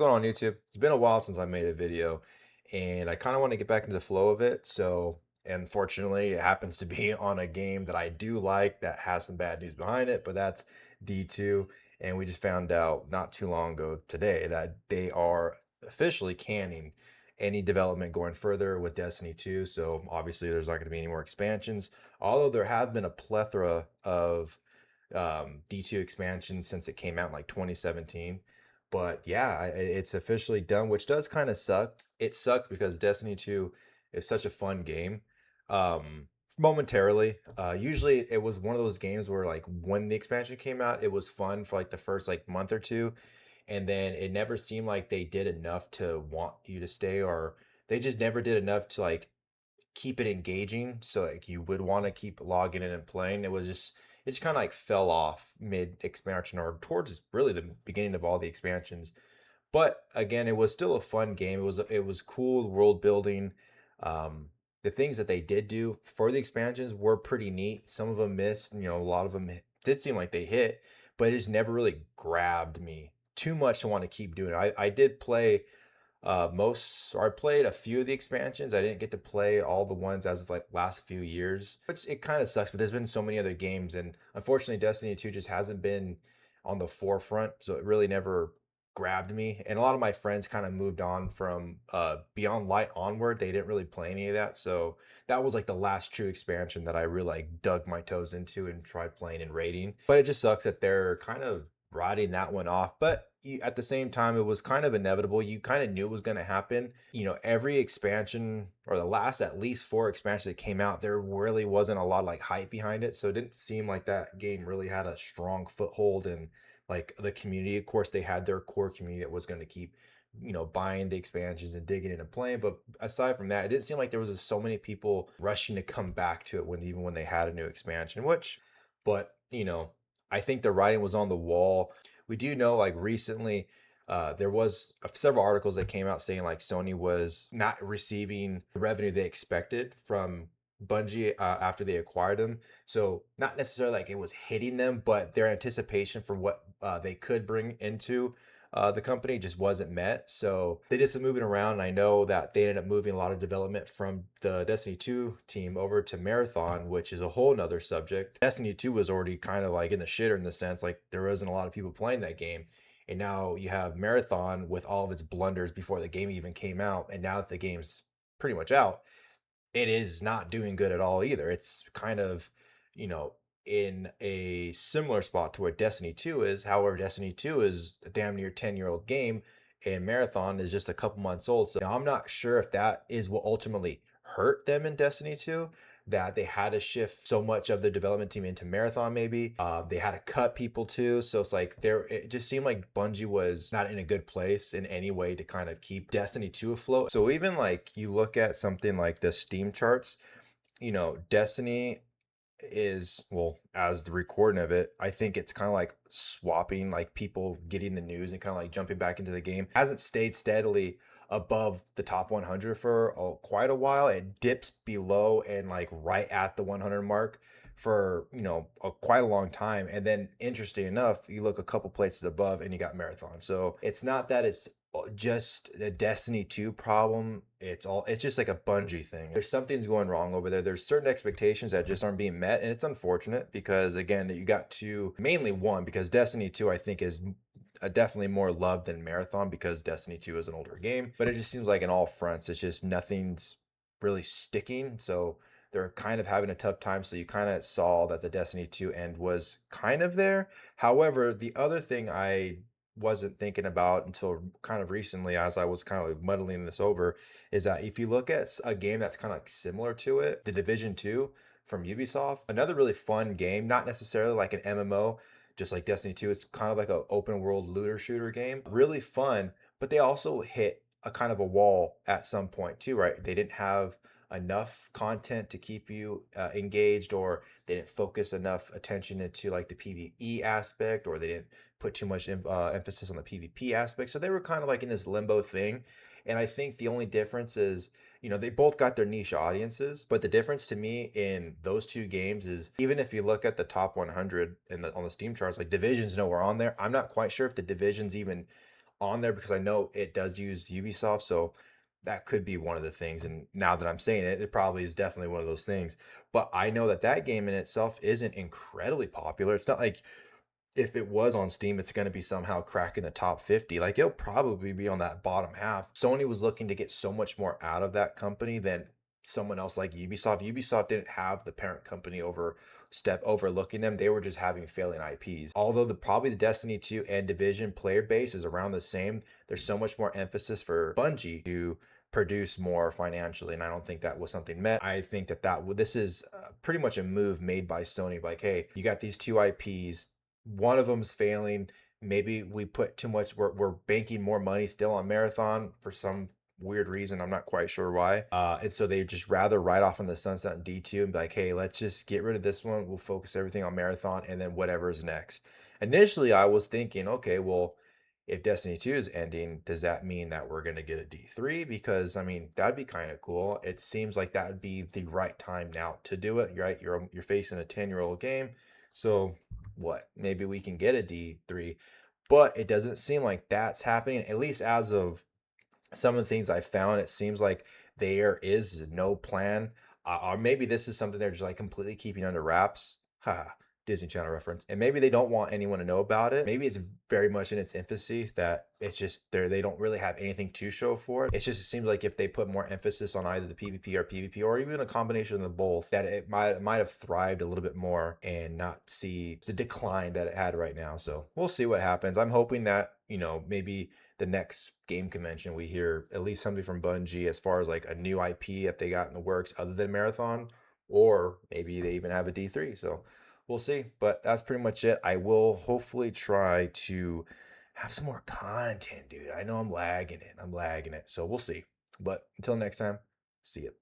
Going on YouTube. It's been a while since I made a video and I kind of want to get back into the flow of it. So, unfortunately, it happens to be on a game that I do like that has some bad news behind it, but that's D2. And we just found out not too long ago today that they are officially canning any development going further with Destiny 2. So, obviously, there's not going to be any more expansions, although there have been a plethora of D2 expansions since it came out in like 2017. But yeah, it's officially done, which does kind of suck. It sucks because Destiny 2 is such a fun game. Momentarily, usually it was one of those games where like when the expansion came out, it was fun for like the first like month or two, and then it never seemed like they did enough to want you to stay, or they just never did enough to like keep it engaging so like you would want to keep logging in and playing. It just kind of like fell off mid expansion or towards really the beginning of all the expansions. But again, it was still a fun game. It was cool world building. Um, the things that they did do for the expansions were pretty neat. Some of them missed, a lot of them did seem like they hit, but it just never really grabbed me too much to want to keep doing it. I did play most or I played a few of the expansions. I didn't get to play all the ones as of like last few years, which it kind of sucks, but there's been so many other games, and unfortunately Destiny 2 just hasn't been on the forefront, so it really never grabbed me. And a lot of my friends kind of moved on from Beyond Light onward. They didn't really play any of that. So that was like the last true expansion that I really like dug my toes into and tried playing and raiding. But it just sucks that they're kind of riding that one off. But at the same time, it was kind of inevitable. You kind of knew it was going to happen. Every expansion or the last at least four expansions that came out, there really wasn't a lot of like hype behind it. So it didn't seem like that game really had a strong foothold in like the community. Of course, they had their core community that was going to keep, buying the expansions and digging in and playing. But aside from that, it didn't seem like there was just so many people rushing to come back to it even when they had a new expansion, but I think the writing was on the wall. We do know like recently there was several articles that came out saying like Sony was not receiving the revenue they expected from Bungie after they acquired them. So not necessarily like it was hitting them, but their anticipation for what they could bring into the company just wasn't met. So they did some moving around. And I know that they ended up moving a lot of development from the Destiny 2 team over to Marathon, which is a whole nother subject. Destiny 2 was already kind of like in the shitter in the sense like there wasn't a lot of people playing that game. And now you have Marathon with all of its blunders before the game even came out. And now that the game's pretty much out, it is not doing good at all either. It's kind of, you know, in a similar spot to where Destiny 2 is. However, Destiny 2 is a damn near 10-year-old game and Marathon is just a couple months old. So now I'm not sure if that is what ultimately hurt them in Destiny 2, that they had to shift so much of the development team into Marathon maybe. They had to cut people too. So it's like it just seemed like Bungie was not in a good place in any way to kind of keep Destiny 2 afloat. So even like you look at something like the Steam charts, Destiny is, well, as the recording of it, I think it's kind of like swapping, like people getting the news and kind of like jumping back into the game. Hasn't stayed steadily above the top 100 for quite a while. It dips below and like right at the 100 mark for quite a long time, and then interesting enough, you look a couple places above and you got Marathon. So it's not that it's just a Destiny 2 problem. It's just like a Bungie thing. There's something's going wrong over there. There's certain expectations that just aren't being met, and it's unfortunate because again, you got two, mainly one, because Destiny 2 I think is definitely more loved than Marathon because Destiny 2 is an older game, but it just seems like in all fronts it's just nothing's really sticking. So they're kind of having a tough time. So you kind of saw that the Destiny 2 end was kind of there. However, the other thing I wasn't thinking about until kind of recently as I was kind of like muddling this over is that if you look at a game that's kind of like similar to it, The Division 2 from Ubisoft, another really fun game, not necessarily like an MMO, just like Destiny 2, it's kind of like an open world looter shooter game. Really fun, but they also hit a kind of a wall at some point too, right? They didn't have enough content to keep you engaged, or they didn't focus enough attention into like the PvE aspect, or they didn't put too much emphasis on the PvP aspect. So they were kind of like in this limbo thing. And I think the only difference is, they both got their niche audiences, but the difference to me in those two games is even if you look at the top 100 on the Steam charts, like Division's nowhere on there. I'm not quite sure if the Division's even on there because I know it does use Ubisoft, so that could be one of the things. And now that I'm saying it, it probably is definitely one of those things. But I know that that game in itself isn't incredibly popular. It's not like if it was on Steam, it's going to be somehow cracking the top 50. Like it'll probably be on that bottom half. Sony was looking to get so much more out of that company than someone else like Ubisoft. Ubisoft didn't have the parent company overlooking them. They were just having failing IPs. Although probably the Destiny 2 and Division player base is around the same, there's so much more emphasis for Bungie to produce more financially, and I don't think that was something met. I think this is pretty much a move made by Sony, like, hey, you got these two IPs, one of them's failing. Maybe we put too much, we're banking more money still on Marathon for some weird reason. I'm not quite sure why. And so they just rather ride off on the sunset in D2 and be like, hey, let's just get rid of this one. We'll focus everything on Marathon and then whatever's next. Initially, I was thinking, okay, well, if Destiny 2 is ending, does that mean that we're going to get a D3? Because I mean, that'd be kind of cool. It seems like that would be the right time now to do it, right? You're facing a 10-year-old game. So what? Maybe we can get a D3, but it doesn't seem like that's happening, at least as of some of the things I found. It seems like there is no plan, or maybe this is something they're just like completely keeping under wraps. Haha, Disney Channel reference. And maybe they don't want anyone to know about it. Maybe it's very much in its infancy that it's just they don't really have anything to show for it. It's just, it seems like if they put more emphasis on either the PvP or PvP or even a combination of the both, that it might have thrived a little bit more and not see the decline that it had right now. So we'll see what happens. I'm hoping that, maybe the next game convention we hear at least something from Bungie as far as like a new IP that they got in the works other than Marathon, or maybe they even have a D3. So we'll see. But that's pretty much it. I will hopefully try to have some more content, dude. I know I'm lagging it. So we'll see. But until next time, see you.